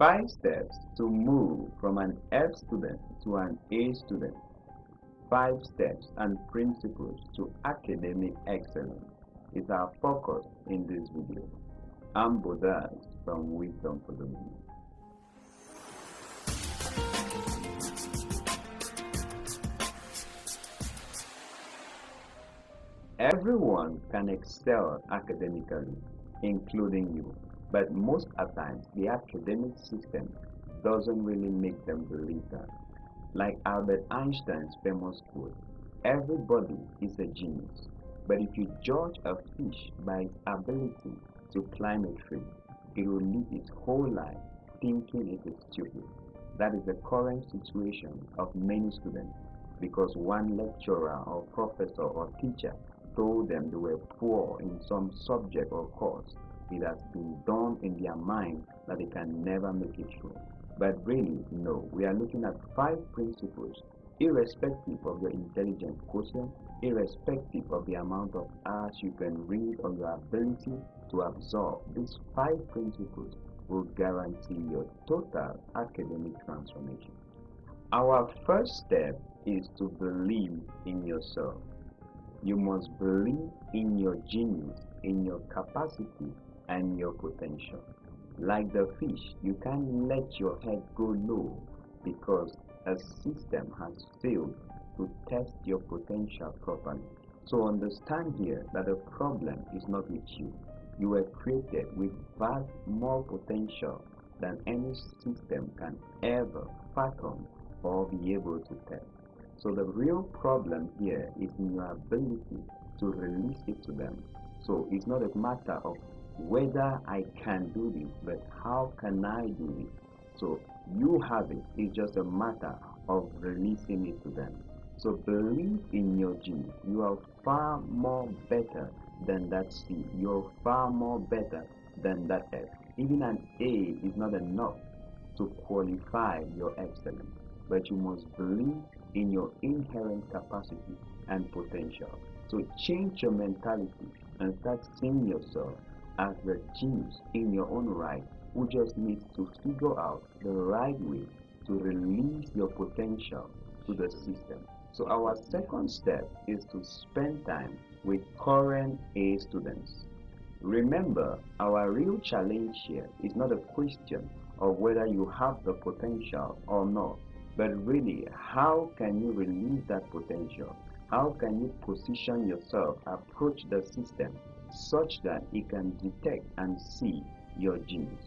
5 steps to move from an F student to an A student. 5 steps and principles to academic excellence is our focus in this video. I'm Bodas from Wisdom for the Moment. Everyone can excel academically, including you, but most of the times the academic system doesn't really make them believe that. Like Albert Einstein's famous quote, everybody is a genius, but if you judge a fish by its ability to climb a tree, it will live its whole life thinking it is stupid. That is the current situation of many students because one lecturer or professor or teacher told them they were poor in some subject or course. It has been done in their mind that they can never make it through. But really, no. We are looking at 5 principles, irrespective of your intelligence quotient, irrespective of the amount of hours you can read or your ability to absorb. These 5 principles will guarantee your total academic transformation. Our first step is to believe in yourself. You must believe in your genius, in your capacity, and your potential. Like the fish, you can't let your head go low because a system has failed to test your potential properly. So understand here that the problem is not with you. You were created with vast more potential than any system can ever fathom or be able to test. So the real problem here is in your ability to release it to them. So it's not a matter of whether I can do this, but how can I do it? So you have it. It's just a matter of releasing it to them. So believe in your genius. You are far more better than that C. You're far more better than that F. Even an A is not enough to qualify your excellence, but you must believe in your inherent capacity and potential. So change your mentality and start seeing yourself as the genius in your own right who just needs to figure out the right way to release your potential to the system. So our second step is to spend time with current A students. Remember, our real challenge here is not a question of whether you have the potential or not, but really, how can you release that potential? How can you position yourself, approach the system such that it can detect and see your genius?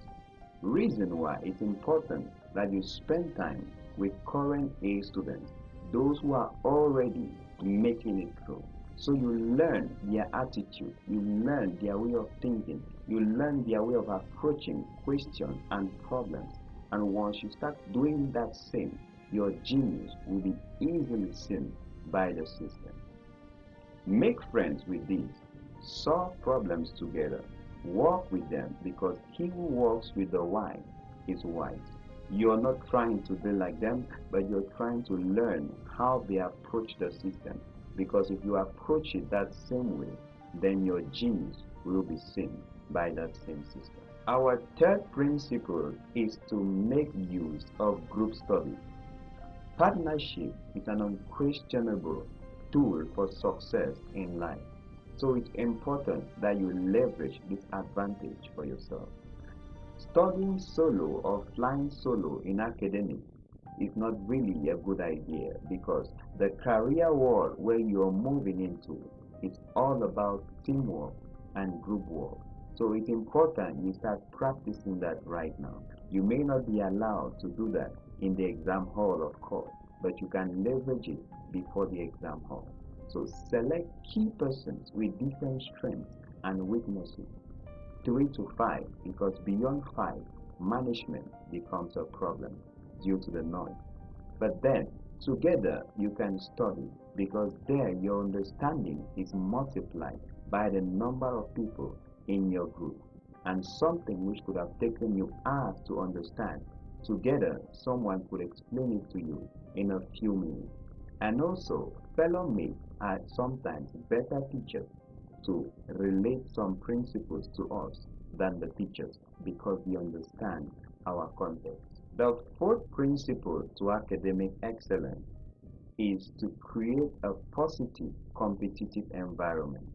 Reason why it's important that you spend time with current A students, those who are already making it through. So you learn their attitude, you learn their way of thinking, you learn their way of approaching questions and problems. And once you start doing that same, your genius will be easily seen by the system. Make friends with these. Solve problems together. Work with them because he who works with the wise is wise. You're not trying to be like them, but you're trying to learn how they approach the system. Because if you approach it that same way, then your genius will be seen by that same system. Our third principle is to make use of group studies. Partnership is an unquestionable tool for success in life. So it's important that you leverage this advantage for yourself. Studying solo or flying solo in academics is not really a good idea because the career world where you're moving into is all about teamwork and group work. So it's important you start practicing that right now. You may not be allowed to do that in the exam hall, of course, but you can leverage it before the exam hall. So select key persons with different strengths and weaknesses, 3 to 5, because beyond 5, management becomes a problem due to the noise. But then, together you can study because there your understanding is multiplied by the number of people in your group, and something which could have taken you hours to understand, together someone could explain it to you in a few minutes. And also, fellow mates are sometimes better teachers to relate some principles to us than the teachers because they understand our context. The fourth principle to academic excellence is to create a positive competitive environment.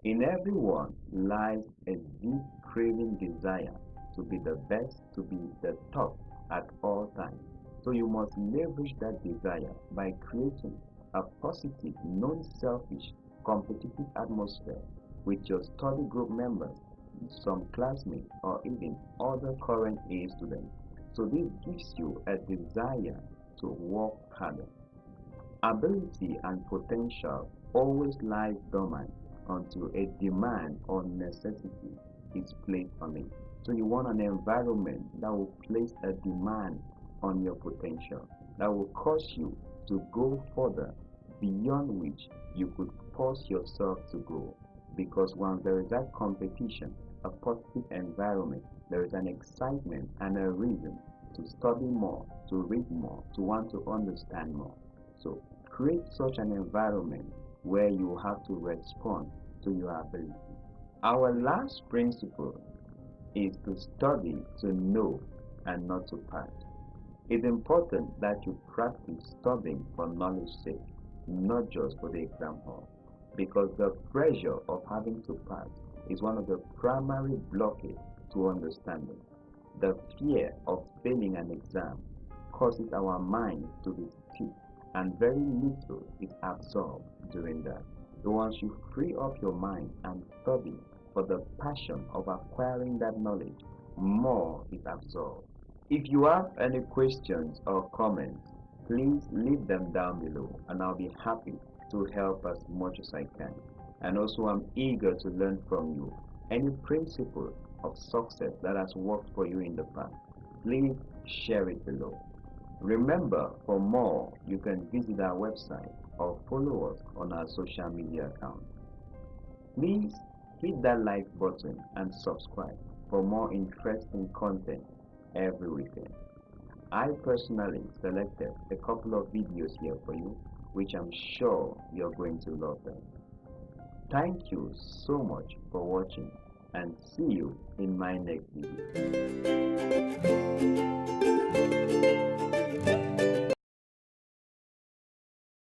In everyone lies a deep craving desire to be the best, to be the top at all times. So you must leverage that desire by creating a positive, non-selfish, competitive atmosphere with your study group members, some classmates, or even other current A students. So this gives you a desire to work harder. Ability and potential always lies dormant until a demand or necessity is placed on it. So you want an environment that will place a demand on your potential, that will cause you to go further beyond which you could force yourself to go. Because once there is that competition, a positive environment, there is an excitement and a reason to study more, to read more, to want to understand more. So create such an environment where you have to respond to your ability. Our last principle is to study to know and not to pass. It's important that you practice studying for knowledge's sake, not just for the exam hall, because the pressure of having to pass is one of the primary blockades to understanding. The fear of failing an exam causes our minds to be stiff, and very little is absorbed during that. So once you free up your mind and study for the passion of acquiring that knowledge, more is absorbed. If you have any questions or comments, please leave them down below and I'll be happy to help as much as I can. And also I'm eager to learn from you. Any principle of success that has worked for you in the past, please share it below. Remember, for more, you can visit our website or follow us on our social media accounts. Please hit that like button and subscribe for more interesting content every weekend. I personally selected a couple of videos here for you, which I'm sure you're going to love them. Thank you so much for watching and see you in my next video.